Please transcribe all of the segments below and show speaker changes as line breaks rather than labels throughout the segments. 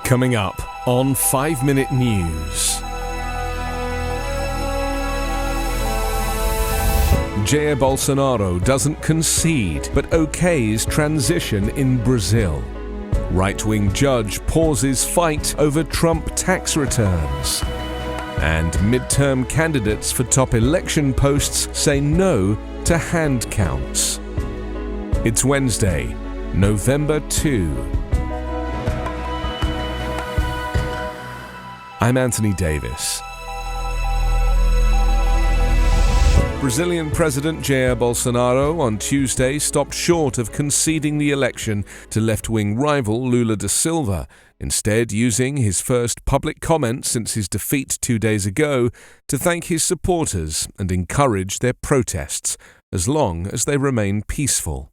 Coming up on 5 Minute News. Jair Bolsonaro doesn't concede but okays transition in Brazil. Right-wing judge pauses fight over Trump tax returns. And midterm candidates for top election posts say no to hand counts. It's Wednesday, November 2. I'm Anthony Davis. Brazilian President Jair Bolsonaro on Tuesday stopped short of conceding the election to left-wing rival Lula da Silva, instead using his first public comment since his defeat 2 days ago to thank his supporters and encourage their protests, as long as they remain peaceful.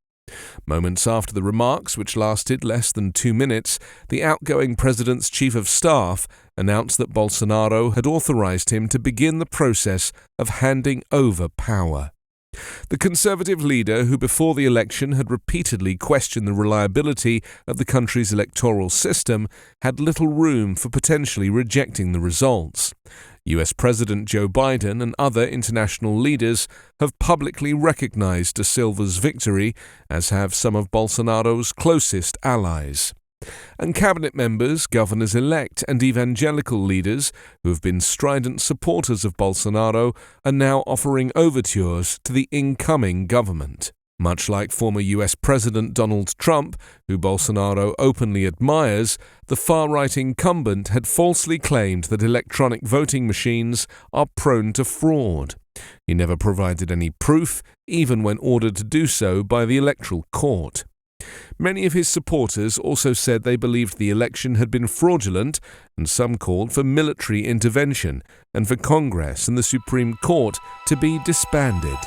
Moments after the remarks, which lasted less than 2 minutes, the outgoing president's chief of staff announced that Bolsonaro had authorized him to begin the process of handing over power. The conservative leader, who before the election had repeatedly questioned the reliability of the country's electoral system, had little room for potentially rejecting the results. US President Joe Biden and other international leaders have publicly recognized da Silva's victory, as have some of Bolsonaro's closest allies. And cabinet members, governors-elect and evangelical leaders who have been strident supporters of Bolsonaro are now offering overtures to the incoming government. Much like former US President Donald Trump, who Bolsonaro openly admires, the far-right incumbent had falsely claimed that electronic voting machines are prone to fraud. He never provided any proof, even when ordered to do so by the Electoral Court. Many of his supporters also said they believed the election had been fraudulent, and some called for military intervention and for Congress and the Supreme Court to be disbanded.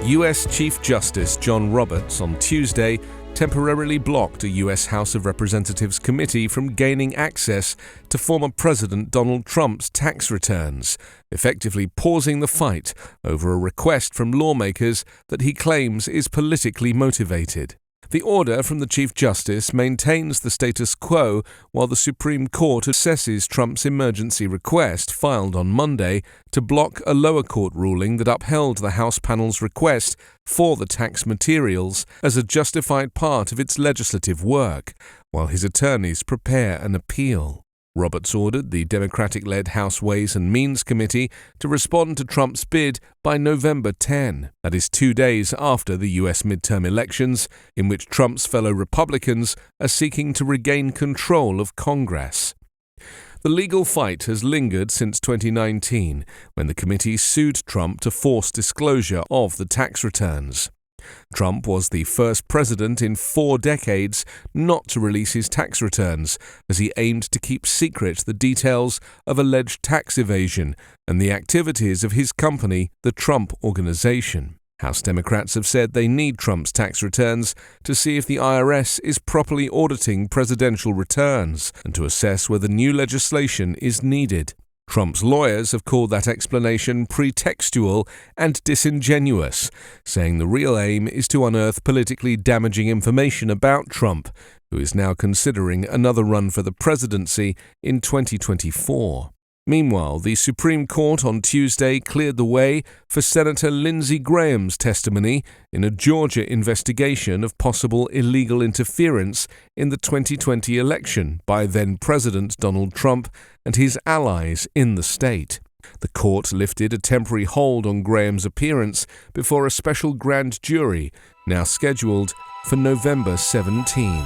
U.S. Chief Justice John Roberts on Tuesday temporarily blocked a U.S. House of Representatives committee from gaining access to former President Donald Trump's tax returns, effectively pausing the fight over a request from lawmakers that he claims is politically motivated. The order from the Chief Justice maintains the status quo while the Supreme Court assesses Trump's emergency request filed on Monday to block a lower court ruling that upheld the House panel's request for the tax materials as a justified part of its legislative work, while his attorneys prepare an appeal. Roberts ordered the Democratic-led House Ways and Means Committee to respond to Trump's bid by November 10. That is 2 days after the U.S. midterm elections, in which Trump's fellow Republicans are seeking to regain control of Congress. The legal fight has lingered since 2019, when the committee sued Trump to force disclosure of the tax returns. Trump was the first president in 4 decades not to release his tax returns, as he aimed to keep secret the details of alleged tax evasion and the activities of his company, the Trump Organization. House Democrats have said they need Trump's tax returns to see if the IRS is properly auditing presidential returns and to assess whether new legislation is needed. Trump's lawyers have called that explanation pretextual and disingenuous, saying the real aim is to unearth politically damaging information about Trump, who is now considering another run for the presidency in 2024. Meanwhile, the Supreme Court on Tuesday cleared the way for Senator Lindsey Graham's testimony in a Georgia investigation of possible illegal interference in the 2020 election by then-President Donald Trump and his allies in the state. The court lifted a temporary hold on Graham's appearance before a special grand jury, now scheduled for November 17.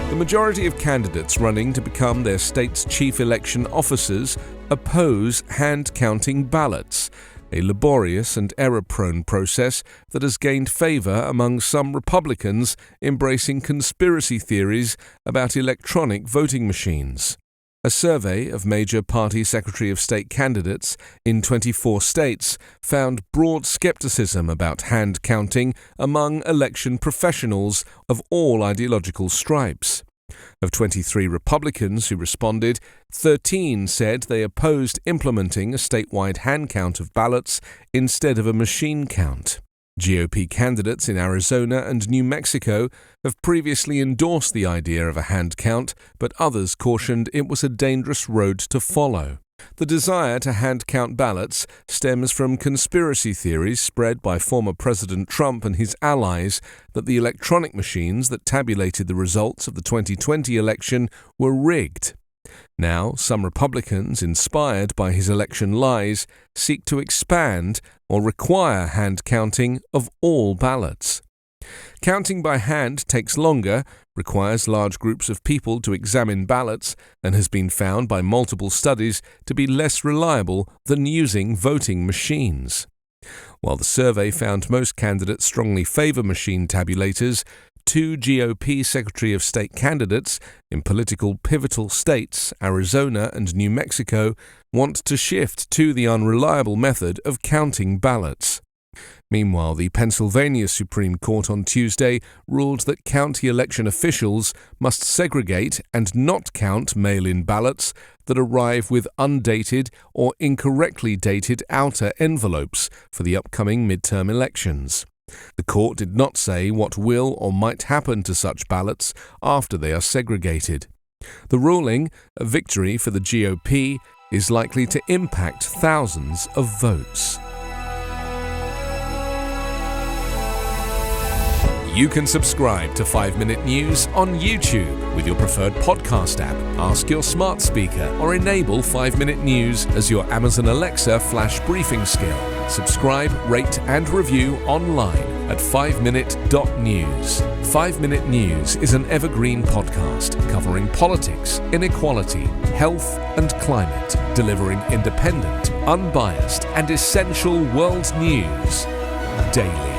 The majority of candidates running to become their state's chief election officers oppose hand-counting ballots, a laborious and error-prone process that has gained favor among some Republicans embracing conspiracy theories about electronic voting machines. A survey of major party Secretary of State candidates in 24 states found broad skepticism about hand counting among election professionals of all ideological stripes. Of 23 Republicans who responded, 13 said they opposed implementing a statewide hand count of ballots instead of a machine count. GOP candidates in Arizona and New Mexico have previously endorsed the idea of a hand count, but others cautioned it was a dangerous road to follow. The desire to hand count ballots stems from conspiracy theories spread by former President Trump and his allies that the electronic machines that tabulated the results of the 2020 election were rigged. Now, some Republicans, inspired by his election lies, seek to expand or require hand counting of all ballots. Counting by hand takes longer, requires large groups of people to examine ballots, and has been found by multiple studies to be less reliable than using voting machines. While the survey found most candidates strongly favor machine tabulators, 2 GOP Secretary of State candidates in political pivotal states, Arizona and New Mexico, want to shift to the unreliable method of counting ballots. Meanwhile, the Pennsylvania Supreme Court on Tuesday ruled that county election officials must segregate and not count mail-in ballots that arrive with undated or incorrectly dated outer envelopes for the upcoming midterm elections. The court did not say what will or might happen to such ballots after they are segregated. The ruling, a victory for the GOP, is likely to impact thousands of votes. You can subscribe to 5-Minute News on YouTube with your preferred podcast app. Ask your smart speaker or enable 5-Minute News as your Amazon Alexa flash briefing skill. Subscribe, rate and review online at 5minute.news. 5-Minute News is an Evergreen podcast covering politics, inequality, health and climate, delivering independent, unbiased and essential world news daily.